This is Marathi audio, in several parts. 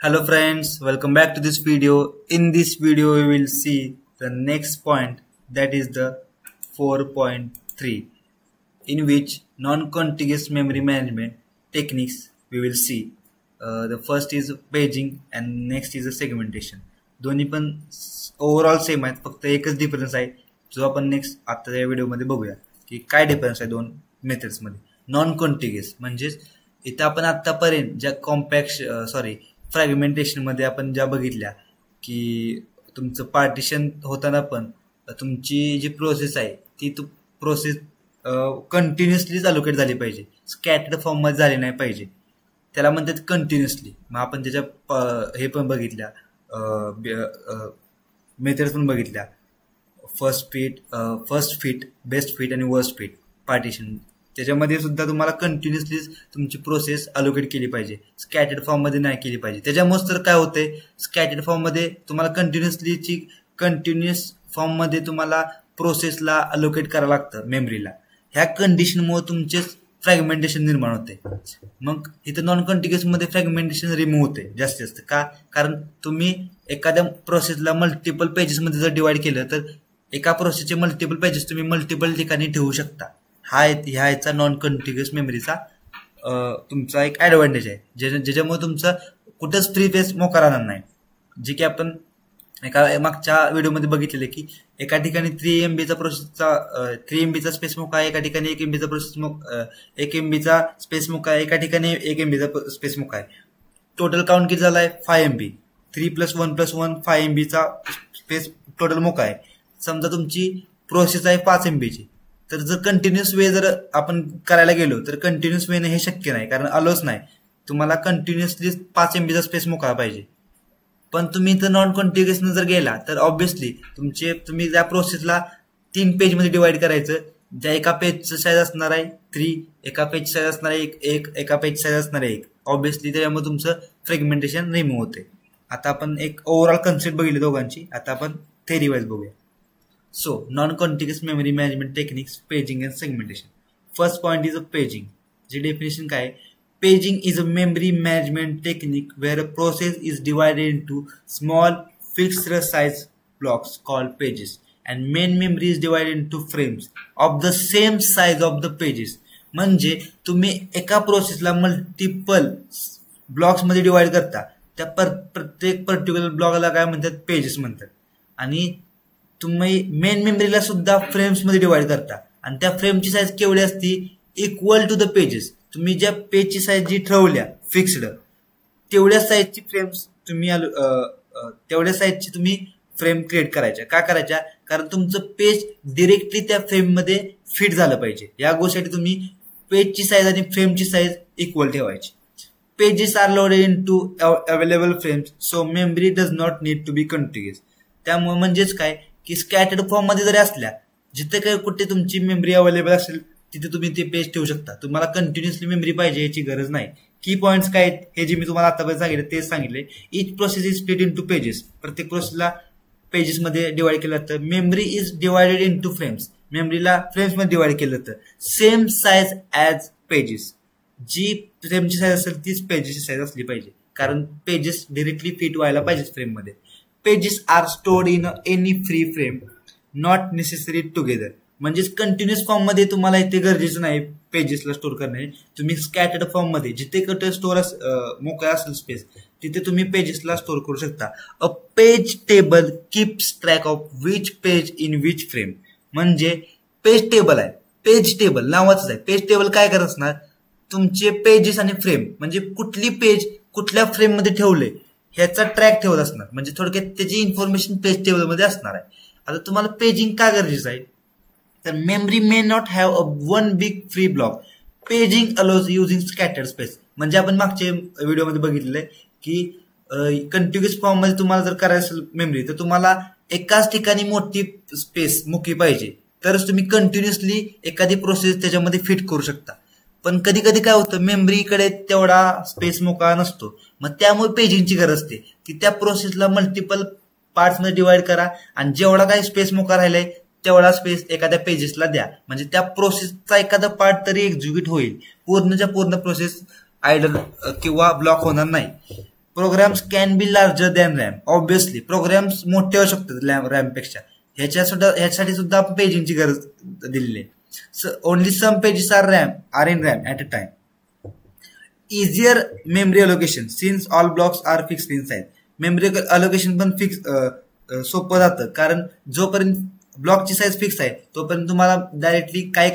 Hello friends, welcome back to this video. In this video we will see the next point, that is the 4.3, in which non-contiguous memory management techniques we will see. The first is paging and next is the segmentation. दोन्ही पण ओव्हरऑल सेम आहेत, फक्त एकच डिफरन्स आहे जो आपण नेक्स्ट आता या व्हिडिओमध्ये बघूया की काय डिफरन्स आहे दोन मेथड्स मध्ये. नॉन कॉन्टिग्युअस म्हणजेच इथं आपण आतापर्यंत ज्या फ्रॅगमेंटेशन मध्ये आपण ज्या बघितल्या की तुमचं पार्टिशन होताना पण तुमची जी प्रोसेस आहे ती प्रोसेस कंटिन्युअसलीच अलोकेट झाली पाहिजे, स्कॅटर्ड फॉर्म मध्ये झाली नाही पाहिजे, त्याला म्हणतात कंटिन्युअसली. मग आपण त्याच्या हे पण बघितल्या मेथड्स पण बघितल्या, फर्स्ट फिट, बेस्ट फिट आणि वर्स्ट फिट पार्टिशन. त्याच्यामध्ये सुद्धा तुम्हाला कंटिन्युअसली तुमची प्रोसेस अलोकेट केली पाहिजे, स्कॅटर्ड फॉर्म मध्ये नाही केली पाहिजे. त्याच्यामुळे तर काय होतंय, स्कॅटर्ड फॉर्म मध्ये तुम्हाला कंटिन्युअस फॉर्म मध्ये तुम्हाला प्रोसेसला अलोकेट करावं लागतं मेमरीला. ह्या कंडिशनमुळे तुमचे फ्रॅगमेंटेशन निर्माण होते. मग इथं नॉन कॉन्टिग्युअस मध्ये फ्रॅगमेंटेशन रिमूव्ह होते जास्तीत जास्त. का? कारण तुम्ही एखाद्या प्रोसेसला मल्टिपल पेजेस मध्ये जर डिवाइड केलं तर एका प्रोसेसचे मल्टिपल पेजेस तुम्ही मल्टिपल ठिकाणी ठेवू शकता. ह्याचा नॉन कॉन्टिग्युअस मेमरीचा तुमचा एक ऍडव्हान्टेज आहे, ज्याच्यामुळे तुमचं कुठंच फ्री स्पेस मोकळा राहणार नाही. जे की आपण एका मागच्या व्हिडिओमध्ये बघितलेलं की एका ठिकाणी 3 MBचा स्पेस मोकळा आहे, एका ठिकाणी 1 MBचा स्पेस मोकळा आहे, एका ठिकाणी 1 MBचा स्पेस मोकळा आहे. टोटल काउंट किती झालाय? 5 MB. 3 + 1 + 1 5 MBचा स्पेस टोटल मोकळा आहे. समजा तुमची प्रोसेस आहे 5 MBची, तर जर कंटिन्युअस वे जर आपण करायला गेलो तर कंटिन्युअस वेने हे शक्य नाही, कारण अलोच नाही. तुम्हाला कंटिन्युअसली 5 MBचा स्पेस मोकळा पाहिजे. पण तुम्ही तर नॉन कॉन्टिग्युअसनं जर गेला तर ऑब्व्हियसली तुम्ही त्या प्रोसेसला 3 पेजमध्ये डिवाइड करायचं, ज्या एका पेजचं साईज असणार आहे 3, एका पेज साईज असणार आहे 1, एका पेज साईज असणार आहे 1. ऑब्व्हियसली त्याच्यामुळे तुमचं फ्रॅगमेंटेशन रिमूव्ह होते. आता आपण एक ओव्हरऑल कन्सेप्ट बघितली दोघांची, आता आपण थेरी वाईज बघूया. So, non-contiguous memory management techniques, paging and segmentation. First point is a paging. The definition काय आहे? Paging is a memory management technique where a process is divided into small fixed size blocks called pages, and main memory is divided into frames of the same size of the pages. म्हणजे तुम्ही एका प्रोसेसला मल्टिपल ब्लॉक्स मध्ये डिवाइड करता, त्या प्रत्येक पर्टिक्युलर ब्लॉकला काय म्हणतात? पेजेस म्हणतात. आणि तुम्ही मेन मेमरीला सुद्धा फ्रेम्स मध्ये डिवाइड करता, आणि त्या फ्रेमची साईज केवढी असती? Equal to the pages. तुम्ही ज्या पेजची साईज जी ठरवल्या फिक्स्ड, तेवढ्या साईजची फ्रेम्स तुम्ही फ्रेम क्रिएट करायच्या. का करायच्या? कारण तुमचं पेज डिरेक्टली त्या फ्रेम मध्ये फिट झालं पाहिजे. या गोष्टीसाठी तुम्ही पेजची साईज आणि फ्रेमची साईज इक्वल ठेवायची. Pages are loaded into available frames, so memory does not need to be contiguous. त्यामुळे म्हणजेच काय की स्कॅटर्ड फॉर्म मध्ये जरी असल्या, जिथे काही कुठे तुमची मेमरी अवेलेबल असेल तिथे तुम्ही ते पेज ठेवू शकता. तुम्हाला कंटिन्युअसली मेमरी पाहिजे याची गरज नाही. की पॉईंट्स काय आहेत हे जे मी तुम्हाला आतापर्यंत सांगितले तेच सांगितले. Each process is split into pages. प्रत्येक प्रोसेसला पेजेस मध्ये डिवाइड केलं जातं. Memory is divided into frames. मेमरीला फ्रेम्स मध्ये डिवाइड केलं जातं. Same size as pages. जी फ्रेमची साईज असेल तीच पेजेसची साईज असली पाहिजे, कारण पेजेस डिरेक्टली फिट व्हायला पाहिजे फ्रेम मध्ये. Pages are stored in any free frame, not necessary together. म्हणजेच कंटिन्युअस फॉर्म मध्ये तुम्हाला इथे गरजेचं नाही पेजेसला स्टोर करणे. तुम्ही स्कॅटर्ड फॉर्म मध्ये जिथे कुठे मोकळा असेल स्पेस तिथे तुम्ही पेजेसला स्टोर करू शकता. A page table keeps track of which page in which frame. म्हणजे पेज टेबल आहे, पेज टेबल नावाच आहे. पेज टेबल काय करत असणार? तुमचे पेजेस आणि फ्रेम, म्हणजे कुठली पेज कुठल्या फ्रेम मध्ये ठेवले ह्याचा ट्रॅक ठेवत असणार. म्हणजे थोडक्यात त्याची इन्फॉर्मेशन पेज टेबल मध्ये असणार आहे. आता तुम्हाला पेजिंग का गरजेचं आहे? तर memory may not have a one big free block. Paging allows using scattered space. म्हणजे आपण मागच्या व्हिडिओमध्ये बघितलेलं आहे की कंटिग्युअस फॉर्म मध्ये तुम्हाला जर करायचं असेल मेमरी, तर तुम्हाला एकाच ठिकाणी मोठी स्पेस मोकळी पाहिजे, तरच तुम्ही कंटिन्युअसली एखादी प्रोसेस त्याच्यामध्ये फिट करू शकता. पण कधी कधी काय होतं, मेमरीकडे तेवढा स्पेस मोकळा नसतो. मग त्यामुळे पेजिंगची गरज असते की त्या प्रोसेसला मल्टिपल पार्ट्स मध्ये डिवाइड करा, आणि जेवढा काही स्पेस मोकळा राहिलाय तेवढा स्पेस एखाद्या पेजेसला द्या. म्हणजे त्या प्रोसेसचा एखादा पार्ट तरी एक्झिक्यूट होईल. पूर्णच्या पूर्ण प्रोसेस आयडल किंवा ब्लॉक होणार नाही. Programs can be larger than RAM. Obviously programs मोठे होऊ शकतात रॅमपेक्षा. ह्याच्यासाठी सुद्धा आपण पेजिंगची गरज दिलेली आहे. Only some pages are in RAM at a time. Easier memory allocation since all blocks are fixed in side. Memory allocation पण फिक्स सोपं जातं, कारण जोपर्यंत ब्लॉकची साईज फिक्स आहे तोपर्यंत तुम्हाला डायरेक्टली काय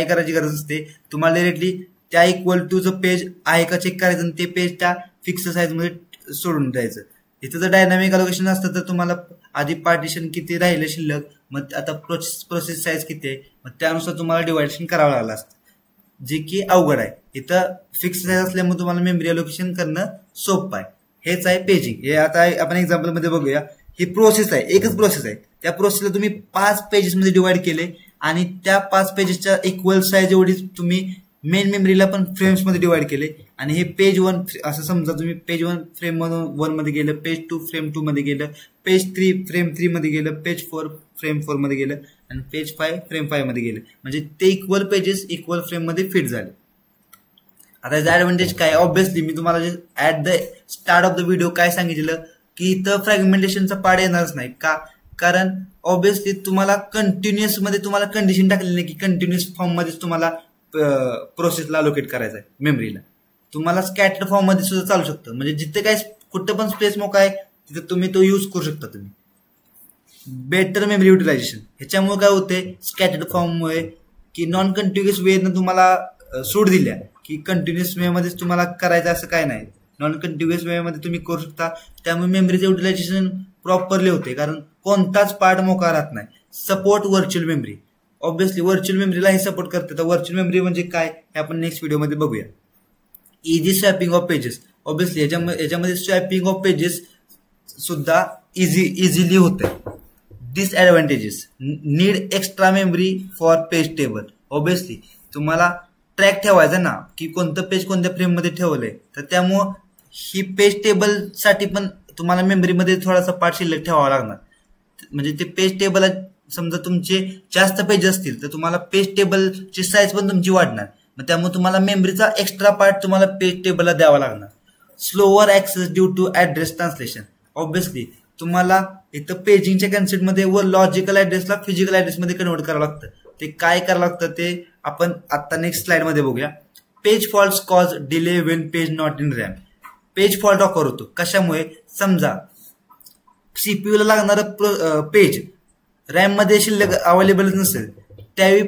करायची गरज असते. तुम्हाला डायरेक्टली त्या इक्वल टू जो पेज आहे का चेक करायचं आणि ते पेज त्या फिक्स साईजमध्ये सोडून द्यायचं. इथं जर डायनामिक अलोकेशन असतं तर तुम्हाला आधी पार्टिशन किती राहिलं शिल्लक, मग आता प्रोसेस साईज किती आहे, मग त्यानुसार तुम्हाला डिवायडेशन करावं लागलं असतं, जे की अवघड आहे. इथं फिक्स साईज असल्यामुळे तुम्हाला मेमरी अलोकेशन करणं सोपं आहे. हेच आहे पेजिंग. हे आता आपण एक्झाम्पल मध्ये बघूया. ही प्रोसेस आहे, एकच प्रोसेस आहे. त्या प्रोसेसला तुम्ही 5 पेजेसमध्ये डिवाइड केले आणि त्या 5 पेजेसच्या इक्वल साईज एवढी तुम्ही मेन मेमरीला पण फ्रेम्स मध्ये डिवाइड केले. आणि हे पेज 1 असं समजा तुम्ही पेज 1 फ्रेम 1 मध्ये गेलं, पेज 2 फ्रेम 2 मध्ये गेलं, पेज 3 फ्रेम 3 मध्ये गेलं, पेज 4 फ्रेम 4 मध्ये गेलं आणि पेज 5 फ्रेम 5 मध्ये गेलं. म्हणजे ते इक्वल पेजेस इक्वल फ्रेम मध्ये फिट झाले. आता याचा ऍडव्हान्टेज काय? ऑब्विसली मी तुम्हाला at the start of the video काय सांगितलं की इथं फ्रॅगमेंटेशनचा पार्ट येणारच नाही. का? कारण ऑब्विसली तुम्हाला कंटिन्युअस मध्ये तुम्हाला कंडिशन टाकलेली नाही की कंटिन्युअस फॉर्म मध्येच तुम्हाला प्रोसेसला अलोकेट करायचं आहे मेमरीला. तुम्हाला स्कॅटर्ड फॉर्म मध्ये सुद्धा चालू शकतं. म्हणजे जिथे काय कुठं पण स्पेस मोकळा आहे तिथे तुम्ही तो यूज करू शकता. तुम्ही बेटर मेमरी युटिलायझेशन ह्याच्यामुळे काय होते, स्कॅटर्ड फॉर्ममुळे की नॉन कंटिन्युअस वेनं तुम्हाला सूट दिल्या की कंटिन्युअस वे मध्येच तुम्हाला करायचं असं काय नाही. नॉन कंटिन्युअस वे मध्ये तुम्ही करू शकता. त्यामुळे मेमरीचं युटिलायझेशन प्रॉपरली होते, कारण कोणताच पार्ट मोकळा राहत नाही. Support virtual memory. Obviously virtual मेमरीला हे सपोर्ट करते. तर व्हर्च्युअल मेमरी म्हणजे काय हे आपण नेक्स्ट व्हिडिओमध्ये बघूया. Easy swapping of pages. Obviously याच्यामध्ये स्वॅपिंग ऑफ पेजेस सुद्धा इझिली होते. Disadvantages. Need extra memory for page table. Obviously तुम्हाला ट्रॅक ठेवायचा ना की कोणतं पेज कोणत्या फ्रेम मध्ये ठेवलंय, तर त्यामुळं ही पेज टेबल साठी पण तुम्हाला मेमरीमध्ये थोडासा पार्ट शिल्लक ठेवावा लागणार. म्हणजे ते पेज टेबल समजा तुमचे जास्त पेज असतील तर तुम्हाला पेज टेबलची साईज पण तुमची वाढणार. मग त्यामुळे तुम्हाला मेमरीचा एक्स्ट्रा पार्ट तुम्हाला पेज टेबलला द्यावा लागणार. Slower access due to address translation. Obviously तुम्हाला इथं पेजिंगच्या कन्सेप्टमध्ये व लॉजिकल ऍड्रेसला फिजिकल ऍड्रेसमध्ये कन्वर्ट करावं लागतं. ते काय करावं लागतं ते आपण आता नेक्स्ट स्लाइड मध्ये बघूया. Page fault cause delay Wien page not in RAM. Page fault occur होतो. कशामुळे? समजा सीपीयू ला लागणारं पेज रॅम मध्ये शिल्लक अवेलेबल नसेल, त्यावेळी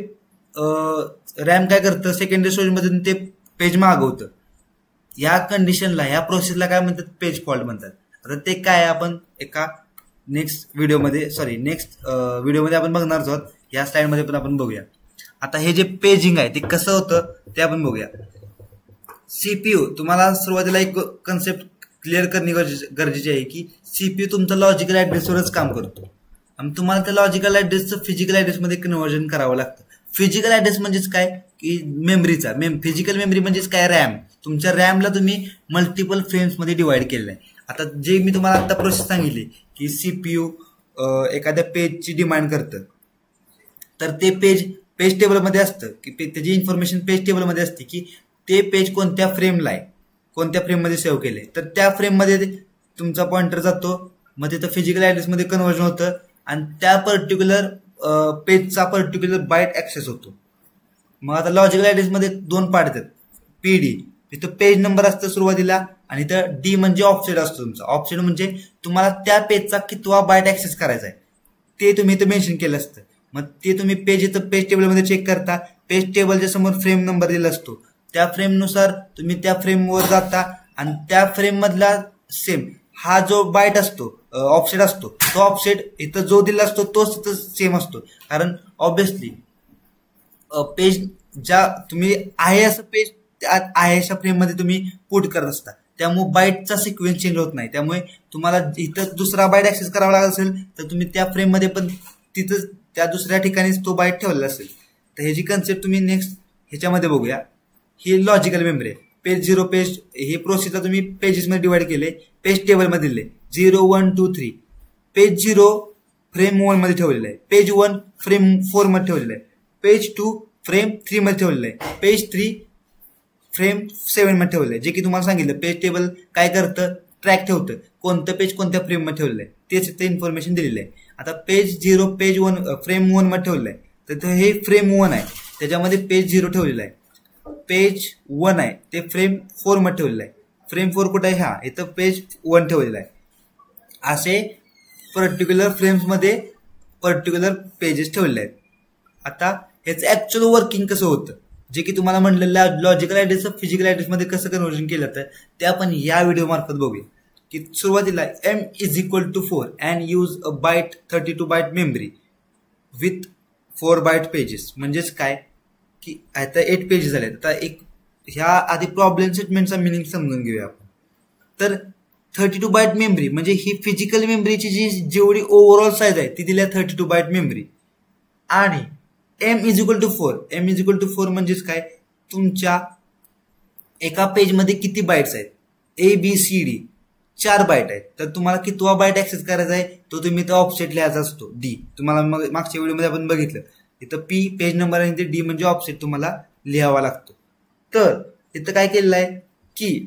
रॅम काय करतं, सेकंडरी स्टोरेज मधून ते पेज मागवतं. या कंडिशनला, या प्रोसेसला काय म्हणतात? पेज फॉल्ट म्हणतात. आता ते काय आपण एका नेक्स्ट व्हिडिओमध्ये आपण बघणार आहोत. या स्लाइड मध्ये पण आपण बघूया. आता हे जे पेजिंग आहे ते कसं होतं ते आपण बघूया. सीपीयू, तुम्हाला सुरुवातीला एक कन्सेप्ट क्लिअर करणे गरजेचे आहे की सीपीयू तुमचा लॉजिकल ऍड्रेसवरच काम करतो आणि तुम्हाला त्या लॉजिकल ऍड्रेसचं फिजिकल ऍड्रेसमध्ये कन्व्हर्जन करावं लागतं. फिजिकल ऍड्रेस म्हणजेच काय की मेमरीचा फिजिकल मेमरी म्हणजेच काय? रॅम. तुमच्या रॅमला तुम्ही मल्टिपल फ्रेम्स मध्ये डिवाइड केलेलं आहे. आता जे मी तुम्हाला आता प्रोसेस सांगितली की सीपीयू एखाद्या पेजची डिमांड करतं, तर ते पेज टेबलमध्ये असतं की त्याची इन्फॉर्मेशन पेज टेबलमध्ये असते की ते पेज कोणत्या फ्रेमला आहे, कोणत्या फ्रेममध्ये सेव्ह केलंय. तर त्या फ्रेममध्ये तुमचा पॉइंटर जातो, मग तिथं फिजिकल ऍड्रेसमध्ये कन्व्हर्जन होतं आणि त्या पर्टिक्युलर पेजचा पर्टिक्युलर बाईट ऍक्सेस होतो. मग आता लॉजिकल ऍड्रेसमध्ये 2 पार्ट आहेत. पीडी, तिथं पेज नंबर असतं सुरुवातीला, आणि इथं डी म्हणजे ऑफसेट असतो तुमचा. ऑफसेट म्हणजे तुम्हाला त्या पेजचा कितवा बाईट ऍक्सेस करायचा आहे ते तुम्ही इथं मेन्शन केलं असतं. मग ते तुम्ही इथं पेज टेबलमध्ये चेक करता. पेज टेबलच्या समोर फ्रेम नंबर दिला असतो. त्या फ्रेमनुसार तुम्ही त्या फ्रेमवर जाता आणि त्या फ्रेम मधला सेम हा जो बाईट असतो, ऑफसेट असतो, तो ऑफसेट इथं जो दिला असतो तोच तिथं सेम असतो. कारण ऑब्विसली पेज ज्या तुम्ही आहे असं पेज आहे अशा फ्रेम मध्ये तुम्ही पुट करत असता, त्यामुळे बाईटचा सिक्वेन्स चेंज होत नाही. त्यामुळे तुम्हाला इथं दुसरा बाईट ऍक्सेस करावा लागत असेल तर तुम्ही त्या फ्रेम मध्ये पण तिथं त्या दुसऱ्या ठिकाणीच तो बाईट ठेवलेला असेल. तर ह्याची कन्सेप्ट तुम्ही नेक्स्ट ह्याच्यामध्ये बघूया. ही लॉजिकल मेमरी आहे. पेज 0 पेज हे प्रोसेसला तुम्ही पेजेसमध्ये डिवाइड केले. पेज टेबलमध्ये दिले 0, 1, 2, 3. पेज 0 फ्रेम 1 मध्ये ठेवलेलं आहे. पेज 1 फ्रेम 4 मध्ये ठेवलेलं आहे. पेज 2 फ्रेम 3 मध्ये ठेवलेलं आहे. पेज 3 फ्रेम 7 मध्ये ठेवलेलं आहे. जे की तुम्हाला सांगितलं पेज टेबल काय करतं, ट्रॅक ठेवतं कोणतं पेज कोणत्या फ्रेममध्ये ठेवलेलं आहे तेच इथे इन्फॉर्मेशन दिलेलं आहे. आता पेज 0 पेज 1 फ्रेम 1 मध्ये ठेवलेलं आहे तर हे फ्रेम 1 आहे त्याच्यामध्ये पेज 0 ठेवलेलं आहे. पेज 1 आहे ते फ्रेम 4 मध्ये ठेवलेलं आहे. फ्रेम 4 कुठे आहे? हा इथं पेज 1 ठेवलेलं आहे. असे पर्टिक्युलर फ्रेम्समध्ये पर्टिक्युलर पेजेस ठेवलेले आहेत. आता ह्याचं ऍक्च्युअल वर्किंग कसं होतं जे की तुम्हाला म्हणलेलं लॉजिकल ऍड्रेसचं फिजिकल ऍड्रेसमध्ये कसं कन्व्हर्जन केलं जातं ते आपण या व्हिडिओ मार्फत बघूया. की सुरुवातीला m is equal to 4 and use a byte 32 byte memory with 4 byte pages. म्हणजेच काय की आता 8 पेजेस झाले. आता एक ह्या आधी प्रॉब्लेम स्टेटमेंटचा मिनिंग समजून घेऊया आपण. तर 32 बाईट मेमरी म्हणजे ही फिजिकल मेमरीची जी जेवढी ओव्हरऑल साईज आहे ती दिल्या 32 बाईट मेमरी. आणि m is equal to 4 m is equal to 4 म्हणजेच काय तुमच्या एका पेजमध्ये किती बाईट्स आहेत ABCD 4 बाईट आहेत. तर तुम्हाला कितवा बाईट ऍक्सेस करायचा आहे तो तुम्ही इथं ऑफसेट लिहायचा असतो D. तुम्हाला मागच्या व्हिडिओमध्ये आपण बघितलं इथं P पेज नंबर आणि D म्हणजे ऑफसेट तुम्हाला लिहावा लागतो. तर इथं काय केलेलं आहे की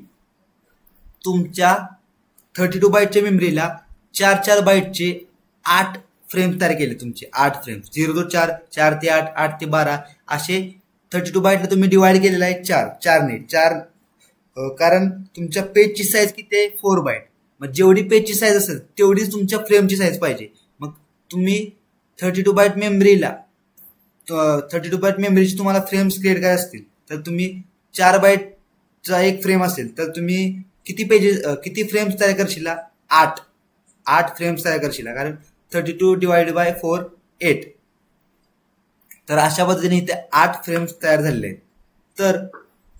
तुमच्या 32 बाईटच्या मेमरीला 4 बाईटचे 8 फ्रेम तयार केले. तुमचे 8 फ्रेम 0 ते 4 4 ते 8 8 ते 12 असे 32 बाईटला तुम्ही डिवाइड केलेला आहे 4 कारण तुमच्या पेजची साईज किती आहे 4 बाईट. मग जेवढी पेजची साईज असेल तेवढीच तुमच्या फ्रेमची साईज पाहिजे. मग तुम्ही 32 बाईट मेमरीला 32 बाईट मेमरीची तुम्हाला फ्रेम्स क्रिएट करायचे असतील तर तुम्ही 4 बाईटचा एक फ्रेम असेल तर तुम्ही किती फ्रेम्स तयार करशील 8 फ्रेम्स तयार करशील कारण 32 डिवाइडेड बाय 4 8. तर अशा पद्धतीने इथे 8 फ्रेम्स तयार झालेले आहेत. तर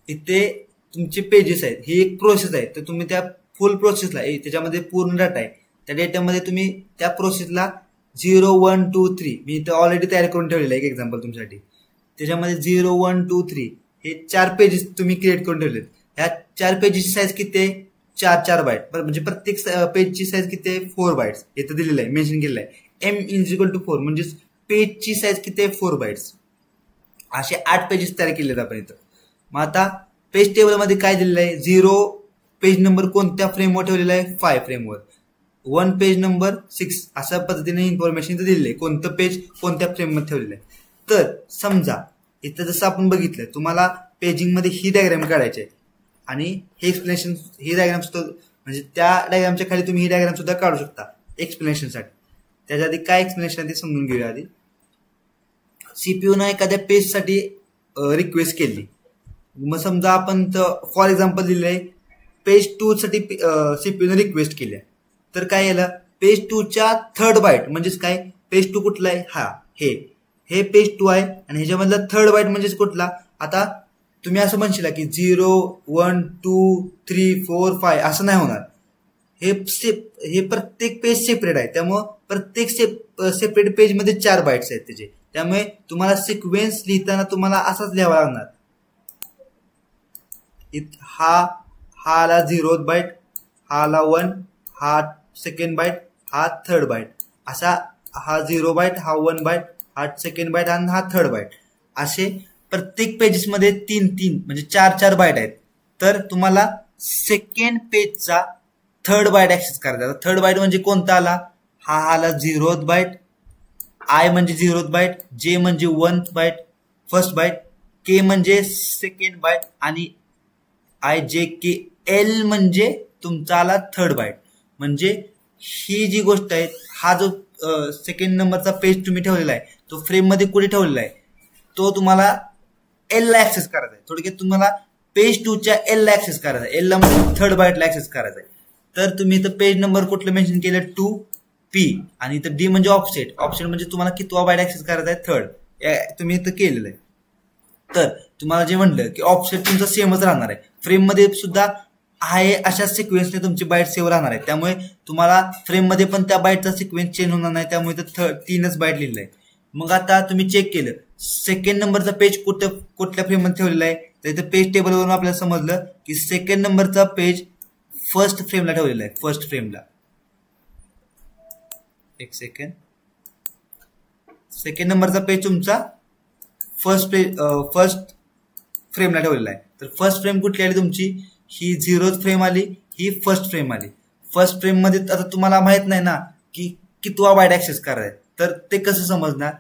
इथे तुमचे पेजेस आहेत ही एक प्रोसेस आहे. तर तुम्ही त्या फुल प्रोसेसला त्याच्यामध्ये पूर्ण डाटा आहे त्या डेटामध्ये तुम्ही त्या प्रोसेसला 0 1 2 3 मी इथं ऑलरेडी तयार करून ठेवलेलं आहे एक एक्झाम्पल तुमच्यासाठी. त्याच्यामध्ये 0 1 2 3 हे 4 पेजेस तुम्ही क्रिएट करून ठेवलेत. ह्या 4 पेजेसची साईज किती आहे 4 बाईट म्हणजे प्रत्येक पेजची साईज किती आहे 4 बाईट्स इथं दिलेलं आहे मेन्शन केलेलं आहे. m इज इक्वल टू 4 म्हणजे पेजची साईज किती आहे 4 बाईट्स. असे 8 पेजेस तयार केलेत आपण इथं. मग आता पेज टेबलमध्ये काय दिलेलं आहे 0 पेज नंबर कोणत्या फ्रेमवर ठेवलेला आहे 5 फ्रेमवर 1 पेज नंबर 6 अशा पद्धतीने इन्फॉर्मेशन इथं दिलेलं आहे कोणतं पेज कोणत्या फ्रेममध्ये ठेवलेलं आहे. तर समजा इथं जसं आपण बघितलं तुम्हाला पेजिंगमध्ये ही डायग्राम काढायची आहे आणि हे एक्सप्लेनेशन ही डायग्राम सुद्धा म्हणजे त्या डायग्रामच्या खाली तुम्ही ही डायग्राम सुद्धा काढू शकता एक्सप्लेनेशनसाठी. त्याच्या आधी काय एक्सप्लेनेशन ते समजून घेऊया. आधी सीपीयूनं एखाद्या पेजसाठी रिक्वेस्ट केली. मग समजा आपण फॉर एक्झाम्पल दिलेलं आहे पेज 2 साठी सीपीयूनं रिक्वेस्ट केली तर काय याला पेज 2च्या 3rd बाईट म्हणजेच काय पेज 2 कुठला आहे हा हे पेज 2 आहे आणि ह्याच्यामधला 3rd बाईट म्हणजेच कुठला. आता तुम्ही असं म्हणशील की 0 1 2 3 4 5 असं नाही होणार. हे प्रत्येक पेज सेपरेट आहे त्यामुळे प्रत्येक सेपरेट पेज मध्ये 4 बाईट्स आहेत त्याचे. त्यामुळे तुम्हाला सिक्वेन्स लिहिताना तुम्हाला असाच लिहावा लागणार. हा आला 0th बाईट हा आला 1 हा 2nd बाईट हा 3rd बाईट असा हा 0 बाईट हा 1 बाईट हा 2nd बाईट आणि हा 3rd बाईट असे प्रत्येक पेजेस मध्ये 3 म्हणजे 4 बाईट आहेत. तर तुम्हाला सेकंड पेजचा 3rd बाईट ऍक्सेस करायचा. 3rd बाईट म्हणजे कोणता आला हा आला 0th बाईट I म्हणजे 0th बाईट J म्हणजे 1th bite first bite K म्हणजे 2nd बाईट आणि IJKL म्हणजे तुमचा आला 3rd बाईट. म्हणजे ही जी गोष्ट आहे हा जो 2nd नंबरचा पेज तुम्ही ठेवलेला आहे तो फ्रेम मध्ये कुठे ठेवलेला आहे तो तुम्हाला L ला ऍक्सेस करायचा आहे. थोडक्यात तुम्हाला पेज 2च्या L ला ऍक्सेस करायचा आहे. L ला म्हणजे 3rd बाईटला ऍक्सेस करायचा आहे. तर तुम्ही इथं पेज नंबर कुठलं मेन्शन केलं 2P आणि इथं D म्हणजे ऑफसेट म्हणजे तुम्हाला कितवा बाईट ऍक्सेस करायचा आहे 3rd तुम्ही इथं केलेलं आहे. तर तुम्हाला जे म्हणलं की ऑफसेट तुमचा सेमच राहणार आहे. फ्रेम मध्ये सुद्धा आहे अशा सिक्वेन्सने तुमची बाईट सेव्ह राहणार आहे. त्यामुळे तुम्हाला फ्रेम मध्ये पण त्या बाईटचा सिक्वेन्स चेंज होणार नाही. त्यामुळे इथं 3च बाईट लिहिलं आहे. मग आता तुम्ही चेक केलं 2nd नंबरचा पेज कुठल्या फ्रेम मध्ये ठेवलेला आहे तर इथं पेज टेबलवरून आपल्याला समजलं की 2nd नंबरचा पेज फर्स्ट फ्रेमला ठेवलेला आहे. फर्स्ट फ्रेमला एक सेकंड 2nd नंबरचा पेज तुमचा फर्स्ट फ्रेमला ठेवलेला आहे. तर फर्स्ट फ्रेम कुठली आली तुमची ही 0th फ्रेम आली ही फर्स्ट फ्रेम आली. फर्स्ट फ्रेम मध्ये आता तुम्हाला माहित नाही ना की कितवा बाईट ऍक्सेस करायचा, तर ते कसं समजणार?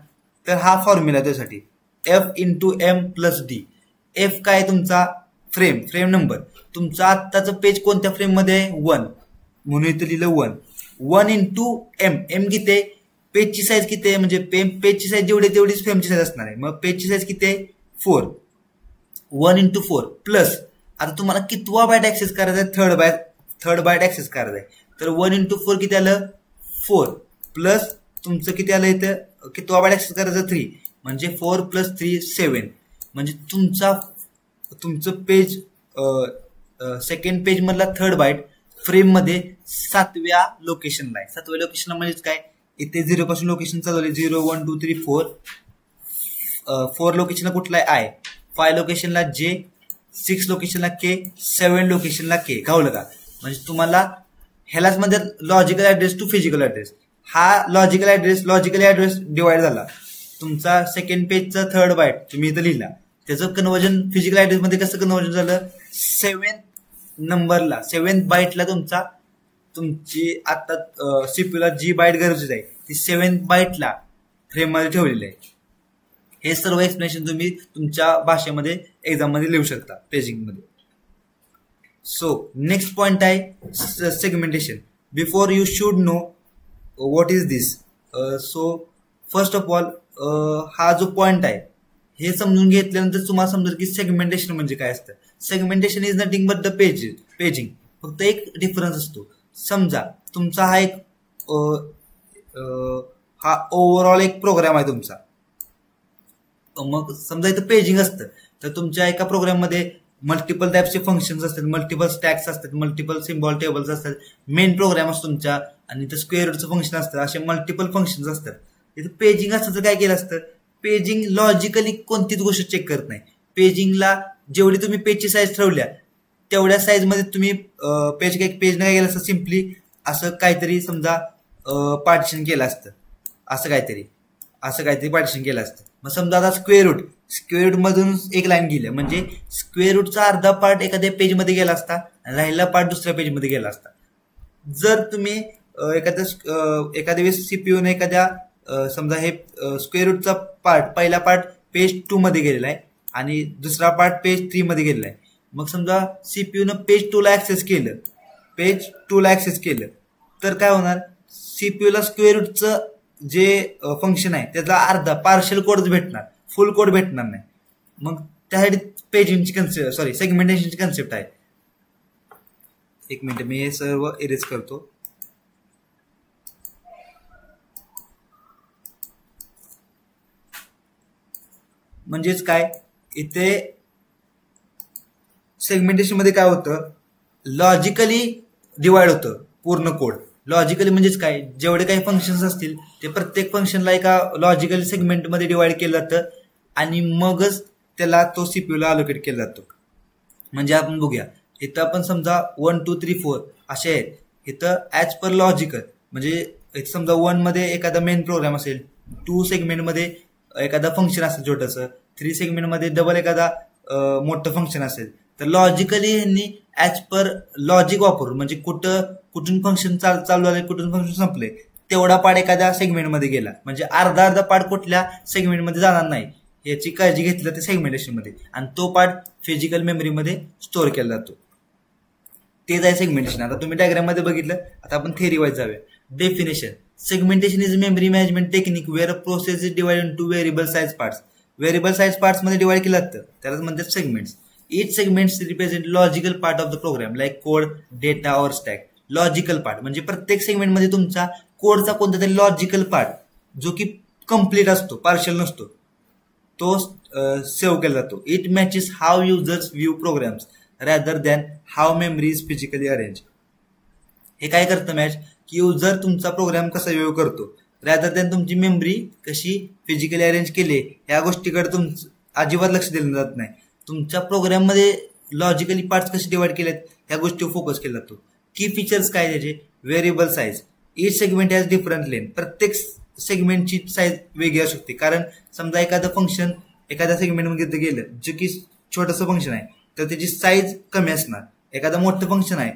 तर हा फॉर्म्युला त्यासाठी F into M plus D. F काय तुमचा फ्रेम नंबर, तुमचा आत्ताचं पेज कोणत्या फ्रेम मध्ये आहे? 1, म्हणून इथं लिहिलं 1. 1 इंटू एम किती आहे? पेजची साईज किती आहे? म्हणजे पेजची साईज जेवढी तेवढीच फ्रेमची साईज असणार आहे. मग पेजची साईज किती आहे? 4. 1 इंटू 4 प्लस आता तुम्हाला कितवा बाईट ऍक्सेस करायचा आहे? थर्ड बाईट ऍक्सेस करायचा आहे. तर 1 इंटू 4 किती आलं? 4 प्लस तुमचं किती आलं इथं? कितवा बाईट ऍक्सेस करायचं? 3. म्हणजे 4 प्लस 3 7. म्हणजे तुमचं पेज सेकंड पेज मधला थर्ड बाईट फ्रेम मध्ये 7व्या लोकेशनला आहे. 7व्या लोकेशनला म्हणजेच काय? इथे 0 पासून लोकेशन चालवले 0 1 2 3 4. 4 लोकेशनला कुठला आहे? आय. 5 लोकेशनला जे, 6 लोकेशनला के, 7 लोकेशनला के. गावलं का? म्हणजे तुम्हाला ह्यालाच म्हणजे logical address to physical address. हा लॉजिकल ऍड्रेस डिवाइड झाला. तुमचा सेकंड पेजचा थर्ड बाईट तुम्ही इथं लिहिला, त्याचं कन्व्हर्जन फिजिकल ऍड्रेस मध्ये कसं कन्व्हर्जन झालं? 7th बाईटला तुमची आता सीपीयूला जी बाईट गरजेची आहे ती 7th बाईटला फ्रेम मध्ये ठेवलेली आहे. हे सर्व एक्सप्लेनेशन तुम्ही तुमच्या भाषेमध्ये एक्झाम मध्ये लिहू शकता पेजिंग मध्ये. सो नेक्स्ट पॉइंट आहे segmentation. Before you should know what is this. So first of all हा जो पॉइंट आहे हे समजून घेतल्यानंतर तुम्हाला समजेल की सेगमेंटेशन म्हणजे काय असतं. Segmentation is nothing but the paging. फक्त एक डिफरन्स असतो. समजा तुमचा हा ओव्हरऑल एक प्रोग्राम आहे तुमचा. मग समजा इथं पेजिंग असतं, तर तुमच्या एका प्रोग्राम मध्ये मल्टिपल टाइप्सचे फंक्शन्स असतात, मल्टिपल स्टॅक्स असतात, मल्टिपल सिम्बॉल टेबल्स असतात. मेन प्रोग्राम असतो तुमच्या आणि इथं स्क्वेअर रूटचं फंक्शन असतं. असे मल्टिपल फंक्शन्स असतात. इथं पेजिंग असतं तर काय केलं असतं? पेजिंग लॉजिकली कोणतीच गोष्ट चेक करत नाही. पेजिंगला जेवढी तुम्ही पेजची साईज ठरवल्या तेवढ्या साईज मध्ये तुम्ही पेजने काय केलं असतं? सिम्पली असं काहीतरी समजा पार्टिशन केलं असतं. असं काहीतरी पार्टिशन केलं असतं. मग समजा आता स्क्वेअर रूट मधून एक लाईन गेली, म्हणजे स्क्वेअर रूटचा अर्धा पार्ट एखाद्या पेजमध्ये गेला असता आणि राहिलेला पार्ट दुसऱ्या पेजमध्ये गेला असता. जर तुम्ही एखाद्या वेळेस सीपीयूने समजा हे स्क्वेअर रूटचा पहिला पार्ट पेज 2 मध्ये गेलेला आहे आणि दुसरा पार्ट पेज 3 मध्ये गेलेला आहे. मग समजा सीपीयूनं पेज 2 ला ऍक्सेस केलं तर काय होणार? सीपीयूला स्क्वेअर रूटचं जे फंक्शन आहे त्याचा अर्धा पार्शियल कोड भेटणार, फुल कोड भेटणार नाही. मग त्यासाठी सेगमेंटेशनची कन्सेप्ट आहे. एक मिनिट मी हे सर्व इरेज करतो. म्हणजेच काय, इथे सेगमेंटेशन मध्ये काय होतं? लॉजिकली डिवाइड होतं पूर्ण कोड. लॉजिकली म्हणजेच काय, जेवढे काही फंक्शन्स असतील ते प्रत्येक फंक्शनला एका लॉजिकल सेगमेंटमध्ये डिवाइड केलं जातं आणि मगच त्याला तो सीपीयूला अलोकेट केला जातो. म्हणजे आपण बघूया, इथं आपण समजा 1 2 3 4 असे आहेत. इथं ऍज पर लॉजिकल म्हणजे इथं समजा 1 मध्ये एखादा मेन प्रोग्राम असेल, 2 सेगमेंटमध्ये एखादा फंक्शन असेल छोटंसं, 3 सेगमेंटमध्ये डबल एखादा मोठं फंक्शन असेल. तर लॉजिकली यांनी ऍज पर लॉजिक वापरून म्हणजे कुठून फंक्शन चालू झाले, कुठून फंक्शन संपले, तेवढा पार्ट एखाद्या सेगमेंटमध्ये गेला. म्हणजे अर्धा पार्ट कुठल्या सेगमेंटमध्ये जाणार नाही याची काळजी घेतली जाते सेगमेंटेशन मध्ये, आणि तो पार्ट फिजिकल मेमरीमध्ये स्टोअर केला जातो. तेच आहे सेगमेंटेशन. आता तुम्ही डायग्राम मध्ये बघितलं. आता आपण थेअरी वाईज जाऊया. Definition. Segmentation is memory management technique where a process is divide into variable size parts. Variable size parts मध्ये डिवाइड केलं जातं, त्यालाच म्हणतात segments. Each segments represent logical part of the program like code, data or stack. Logical part म्हणजे प्रत्येक सेगमेंट मध्ये तुमचा कोडचा कोणता तरी लॉजिकल पार्ट जो की कम्प्लीट असतो, पार्शियल नसतो, तो सेव्ह केला जातो. It matches how users view programs rather than how memory is physically arrange. हे काय करतं मॅच की युजर तुमचा प्रोग्राम कसा व्ह्यू करतो रॅदर दॅन तुमची मेमरी कशी फिजिकली अरेंज केली ह्या गोष्टीकडे तुमचं अजिबात लक्ष दिलं जात नाही. तुमच्या प्रोग्राम मध्ये लॉजिकली पार्ट्स कसे डिवाइड केलेत ह्या गोष्टीवर फोकस केला जातो. की फीचर्स काय त्याचे? Variable size. Each segment has different length. प्रत्येक सेगमेंटची साईज वेगळी असू शकते. कारण समजा एखादं फंक्शन एखाद्या सेगमेंटमध्ये गेलं जे की छोटंसं फंक्शन आहे तर त्याची साईज कमी असणार. एखादं मोठं फंक्शन आहे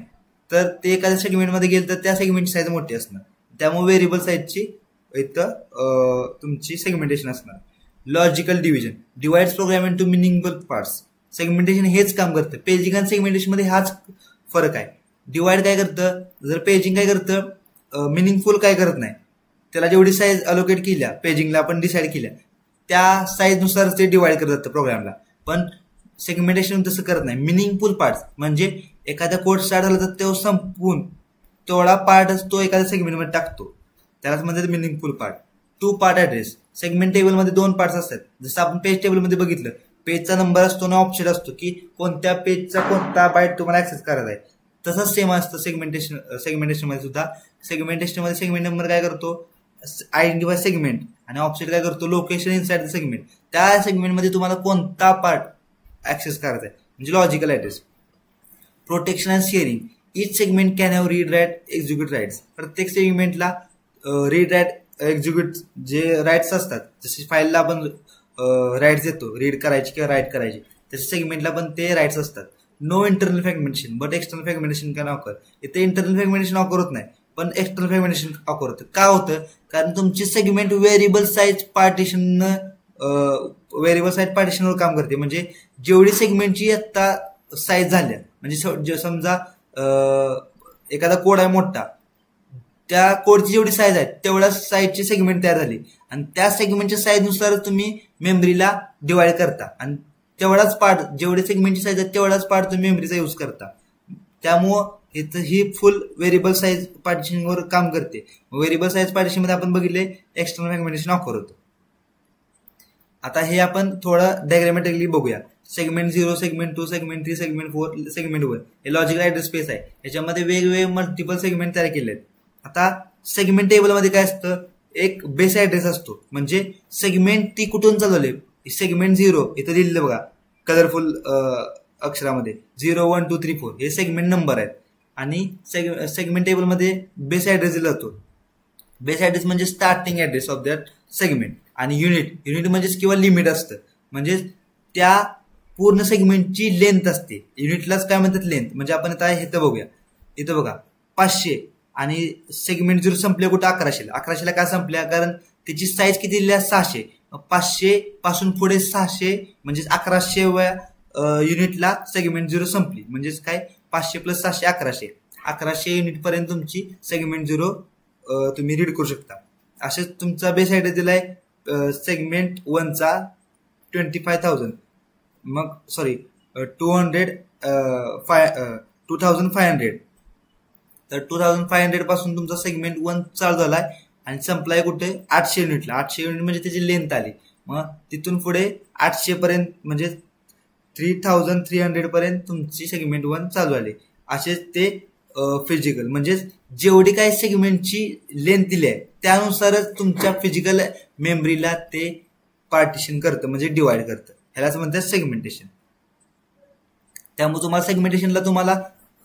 तर ते एखाद्या सेगमेंटमध्ये गेलं तर त्या सेगमेंटची साईज मोठी असणार, त्यामुळे व्हेरिएबल साईजची इथं तुमची सेगमेंटेशन असणार. Logical division divides programme into meaningful parts. Segmentation हेच काम करतं. पेजिंग आणि सेगमेंटेशन मध्ये हाच फरक आहे. डिवाइड काय करतं, जर पेजिंग काय करतं, मिनिंगफुल काय करत नाही, त्याला जेवढी साईज अलोकेट केल्या पेजिंगला आपण डिसाईड केल्या त्या साईजनुसार ते डिवाइड करत जातं प्रोग्रामला. पण सेगमेंटेशन तसं करत नाही. मिनिंगफुल पार्ट्स म्हणजे एखादा कोड स्टार्ट झाला तर तो संपून तेवढा पार्टच तो एखाद्या सेगमेंटमध्ये टाकतो, त्यालाच म्हणतात meaningful part. 2 part address. Segment टेबलमध्ये 2 पार्ट्स असतात. जसं आपण पेज टेबलमध्ये बघितलं, पेजचा नंबर असतो ना ऑप्शन असतो की कोणत्या पेजचा कोणता बाईट तुम्हाला ऍक्सेस करायचा आहे. तसंच सेम असतं सेगमेंटेशन मध्ये सुद्धा. सेगमेंटेशन मध्ये सेगमेंट नंबर काय करतो, आयडेंटिफाय सेगमेंट, आणि ऑप्शन काय करतो, लोकेशन इनसाइड द सेगमेंट. त्या सेगमेंटमध्ये तुम्हाला कोणता पार्ट ऍक्सेस करायचा आहे, म्हणजे logical address. Protection and sharing. Each segment can have read write execute rights. प्रत्येक सेगमेंटला रीड राईट एक्झिक्यूट जे राईट्स असतात, जसे फाईलला आपण राईट्स देतो रीड करायची किंवा राईट करायची, तसे सेगमेंटला पण ते राईट्स असतात. No internal fragmentation but external fragmentation can occur. इथे इंटरनल फ्रॅगमेंटेशन ऑकर होत नाही, पण एक्सटर्नल फ्रॅगमेंटेशन ऑकर होतं. का होतं, कारण तुमची सेगमेंट व्हेरिएबल साईज पार्टिशनवर काम करते. म्हणजे जेवढी सेगमेंटची आता साईज झाल्या, म्हणजे समजा एखादा कोड आहे मोठा, त्या कोडची जेवढी साईज आहे तेवढ्या साईजची सेगमेंट तयार झाली, आणि त्या सेगमेंटच्या साईजनुसार तुम्ही मेमरीला डिवाइड करता, आणि तेवढाच पार्ट, जेवढे सेगमेंटची साईज आहे तेवढाच पार्ट तुम्ही मेमरीचा यूज करता. त्यामुळं इथं ही फुल व्हेरिएबल साईज पार्टिशनवर काम करते. व्हेरिएबल साईज पार्टिशन मध्ये आपण बघितले एक्सटर्नल फ्रॅगमेंटेशन ऑकर होतं. आता हे आपण थोडं डायग्रामॅटिकली बघूया. Segment 0, segment 2, segment 3, segment 4, segment 1 हे लॉजिकल ऍड्रेस स्पेस आहे. याच्यामध्ये वेगवेगळे मल्टिपल सेगमेंट तयार केले आहेत. आता सेगमेंट टेबलमध्ये काय असतं, एक बेस ऍड्रेस असतो, म्हणजे सेगमेंट ती कुठून चालवले. सेगमेंट 0 इथं दिलेलं बघा कलरफुल अक्षरामध्ये 0, 1, 2, 3, 4 हे सेगमेंट नंबर आहेत. आणि सेगमेंट टेबलमध्ये बेस ऍड्रेस दिला जातो. बेस ऍड्रेस म्हणजे starting address of that segment. आणि युनिट म्हणजेच किंवा लिमिट असतं, म्हणजे त्या पूर्ण सेगमेंटची लेंथ असते. युनिटलाच काय म्हणतात, लेंथ. म्हणजे आपण आता इथं बघूया, इथं बघा 500, आणि सेगमेंट 0 संपले कुठं 1100. 1100ला काय संपल्या, कारण त्याची साईज किती दिली आहे, 600. 500 पासून पुढे 600 म्हणजे 1100व्या युनिटला सेगमेंट 0 संपली. म्हणजेच काय, 500 + 600 1100. 1100 युनिट पर्यंत तुमची सेगमेंट 0 तुम्ही रीड करू शकता. असेच तुमचा बेस ऍड्रेस दिलाय सेगमेंट 1चा 25,000, मग सॉरी 2500. तर 2500 पासून तुमचा सेगमेंट 1 चालू झालाय आणि संपलाय कुठे, 800 युनिटला. 800 युनिट म्हणजे त्याची लेंथ आली. मग तिथून पुढे 800 पर्यंत म्हणजे 3300 पर्यंत तुमची सेगमेंट 1 चालू आली. असेच ते फिजिकल, म्हणजे जेवढी काही सेगमेंटची लेंथ दिली आहे त्यानुसारच तुमच्या फिजिकल मेमरीला ते पार्टिशन करतं, म्हणजे डिवाइड करतं. ह्यालाच म्हणतात सेगमेंटेशन. त्यामुळे तुम्हाला सेगमेंटेशनला तुम्हाला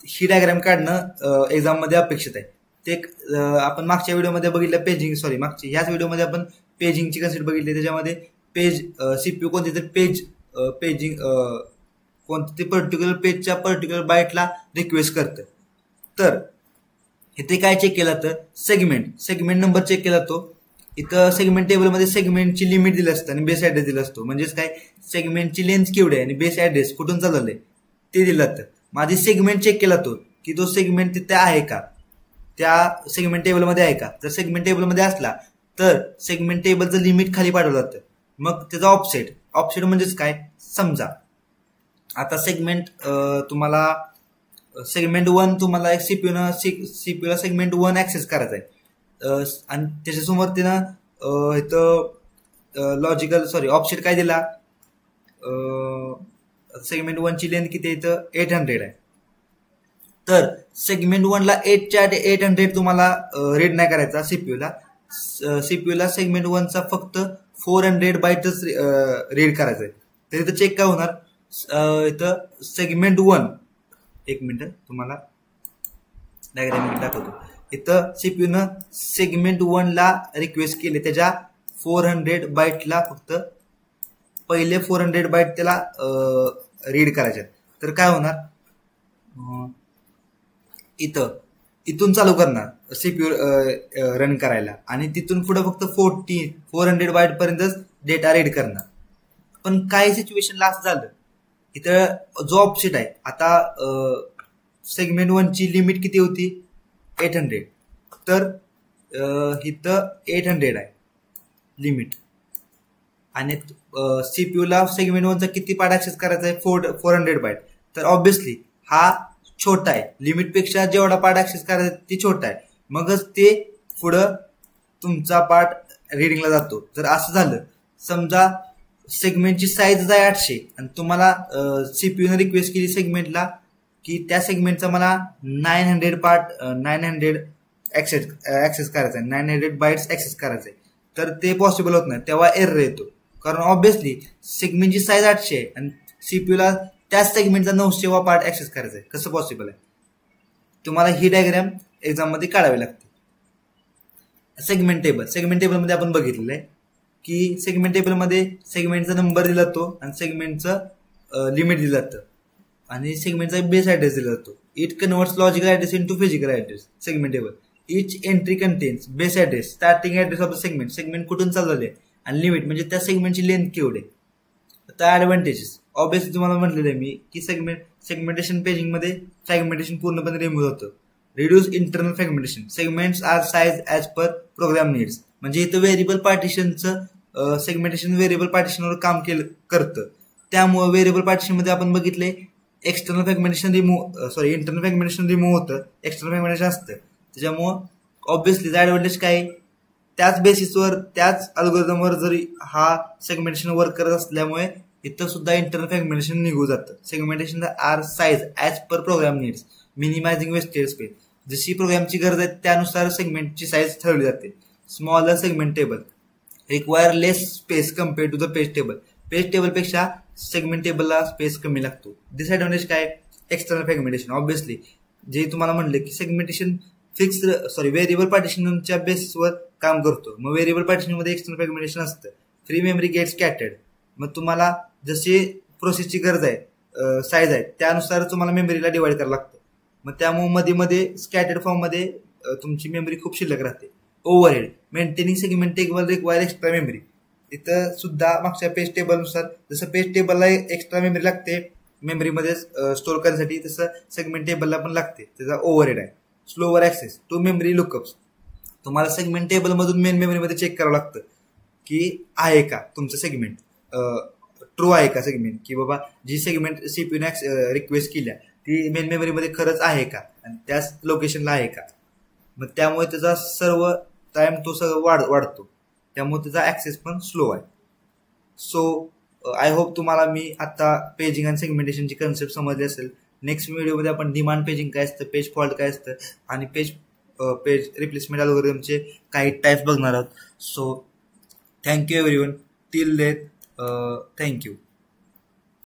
ही डायग्राम काढणं एक्झाम मध्ये अपेक्षित आहे. ते आपण मागच्या व्हिडिओमध्ये बघितलं पेजिंग, सॉरी ह्याच व्हिडिओमध्ये आपण पेजिंगची कन्सेप्ट बघितली. त्याच्यामध्ये पेज सीपीयू कोणते तर पेजिंग कोणते पर्टिक्युलर पेजच्या पर्टिक्युलर बाईटला रिक्वेस्ट करतं. तर इथे काय चेक केला तर सेगमेंट नंबर चेक केला तो. इथं सेगमेंट टेबलमध्ये सेगमेंटची लिमिट दिली असतं आणि बेस ऍड्रेस दिला असतो. म्हणजेच काय, सेगमेंटची लेंथ केवढी आहे आणि बेस ऍड्रेस कुठून चालवलंय ते दिलं जातं. माझी सेगमेंट चेक केला तो की तो सेगमेंट तिथे आहे का, त्या सेगमेंट टेबलमध्ये आहे का. जर सेगमेंट टेबलमध्ये असला तर सेगमेंट टेबलचं लिमिट खाली पाठवलं जातं. मग त्याचा ऑफसेट म्हणजेच काय, समजा आता सेगमेंट तुम्हाला सेगमेंट 1 तुम्हाला एक सीपीयूला सेगमेंट 1 ऍक्सेस करायचा आहे, आणि त्याच्यासमोर तिनं इथं ऑफसेट काय दिला, सेगमेंट 1 ची लेंथ किती आहे, इथं 800 आहे. तर सेगमेंट 1 ला 800 तुम्हाला रीड नाही करायचा सीपीयूला सेगमेंट 1 चा फक्त 400 बाईटच रीड करायचा आहे. तर इथं चेक काय होणार, इथं सेगमेंट 1, एक मिनिट तुम्हाला डायग्राम दाखवतो. इथं सीपीयूनं सेगमेंट 1 ला रिक्वेस्ट केली, त्याच्या 400 बाईटला फक्त पहिले 400 बाईट त्याला रीड करायचे. तर काय होणार, इथून चालू करणार सीपीयू रन करायला आणि तिथून पुढे फक्त 400 बाईट पर्यंतच डेटा रीड करणार. पण काय सिच्युएशनला असं झालं, इथं जो ऑफसेट आहे आता सेगमेंट 1 ची लिमिट किती होती 800, तर इथं 800 आहे लिमिट आणि सीपीयू ला सेगमेंट 1 चा किती पार्ट ऍक्सेस करायचा आहे 400 बाईट. तर ऑब्विसली हा छोटा आहे, लिमिट पेक्षा जेवढा पार्ट ऍक्सेस करायचा ती छोटा आहे, मगच ते पुढं तुमचा पार्ट रिडिंगला जातो. जर असं झालं, समजा सेगमेंटची साईज आहे 800 आणि तुम्हाला सीपीयूने रिक्वेस्ट केली सेगमेंटला की त्या सेगमेंटचा मला 900 ऍक्सेस करायचा आहे, 900 बाईट्स ऍक्सेस करायचा आहे, तर ते पॉसिबल होत नाही. तेव्हा एरर येतो, कारण ऑब्विसली सेगमेंटची साईज 800 आहे आणि सीपीयूला त्याच सेगमेंटचा 900वा पार्ट ऍक्सेस करायचा आहे. कसं पॉसिबल आहे? तुम्हाला ही डायग्राम एक्झाम मध्ये काढावी लागते. सेगमेंट टेबल मध्ये आपण बघितलेलं आहे की सेगमेंट टेबल मध्ये सेगमेंटचा नंबर दिला जातो आणि सेगमेंटचं लिमिट दिलं जातं आणि सेगमेंटचा बेस ऍड्रेस दिला जातो. It converts logical address into physical address. Segment table each entry contains base address, starting address of the segment कुठून चालू झाले, आणि लिमिट म्हणजे त्या सेगमेंटची लेंथ केवढी. आता ऍडव्हान्टेजेस ऑब्विसली तुम्हाला म्हटलेलं आहे मी की सेगमेंटेशन पेजिंग मध्ये फ्रॅगमेंटेशन पूर्णपणे रिमूव्ह होतं. Reduce internal fragmentation, segments are size as per program needs. म्हणजे इथं व्हेरिएबल पार्टिशनचं सेगमेंटेशन व्हेरिएबल पार्टिशनवर काम करतं. त्यामुळे व्हेरिएबल पार्टिशन मध्ये आपण बघितले इंटरनल फ्रॅगमेंटेशन रिमूव्ह होतं, एक्सटर्नल फ्रॅगमेंटेशन असतं. त्याच्यामुळं ऑब्विसली ऍडव्हान्टेज काय, त्याच बेसिसवर त्याच अल्गोरिदमवर जरी हा सेगमेंटेशन वर्क करत असल्यामुळे इथं सुद्धा इंटरनल फ्रॅगमेंटेशन निघून जातं. Segmentation are size as per program needs, minimizing wastage space. जशी प्रोग्रामची गरज आहे त्यानुसार सेगमेंटची साईज ठरवली जाते. Smaller segment table require less space compare to the page table. Page टेबलपेक्षा सेगमेंट टेबलला स्पेस कमी लागतो. डिसएडव्हान्टेज काय, एक्सटर्नल फ्रॅगमेंटेशन. ऑब्विसली जे तुम्हाला म्हणलं की सेगमेंटेशन व्हेरिएबल पार्टिशनच्या बेसवर काम करतो. मग व्हेरिएबल पार्टिशन मध्ये एक्सटर्नल फ्रॅगमेंटेशन असतं. Free memory get scattered. मग तुम्हाला जशी प्रोसेसची गरज आहे साईज आहे त्यानुसार तुम्हाला मेमरीला डिवाइड करावं लागतं. मग त्यामुळे मध्ये मध्ये स्कॅटर्ड फॉर्म मध्ये तुमची मेमरी खूप शिल्लक राहते. Overhead, maintaining segment table require extra memory. इथं सुद्धा मागच्या पेज टेबलनुसार जसं पेज टेबलला एक्स्ट्रा मेमरी लागते मेमरीमध्ये स्टोअर करण्यासाठी, तसं सेगमेंट टेबलला पण लागते. त्याचा ओव्हरहेड आहे. Slower access to memory lookups. तुम्हाला सेगमेंट टेबल मधून मेन मेमरीमध्ये चेक करावं लागतं की आहे का तुमचं सेगमेंट ट्रू आहे का सेगमेंट, की बाबा जी सेगमेंट सीपीयूने रिक्वेस्ट केल्या ती मेन मेमरीमध्ये खरंच आहे का आणि त्याच लोकेशनला आहे का. मग त्यामुळे त्याचा सर्व टाइम तो सगळं वाढतो, त्यामुळे त्याचा ऍक्सेस पण स्लो आहे. सो आय होप तुम्हाला मी आता पेजिंग आणि सेगमेंटेशनची कन्सेप्ट समजली असेल. नेक्स्ट व्हिडिओमध्ये आपण डिमांड पेजिंग काय असतं, पेज फॉल्ट काय असतं आणि पेज रिप्लेसमेंट अल्गोरिदमचे काही टाइप्स बघणार आहोत. So thank you everyone. Till then thank you.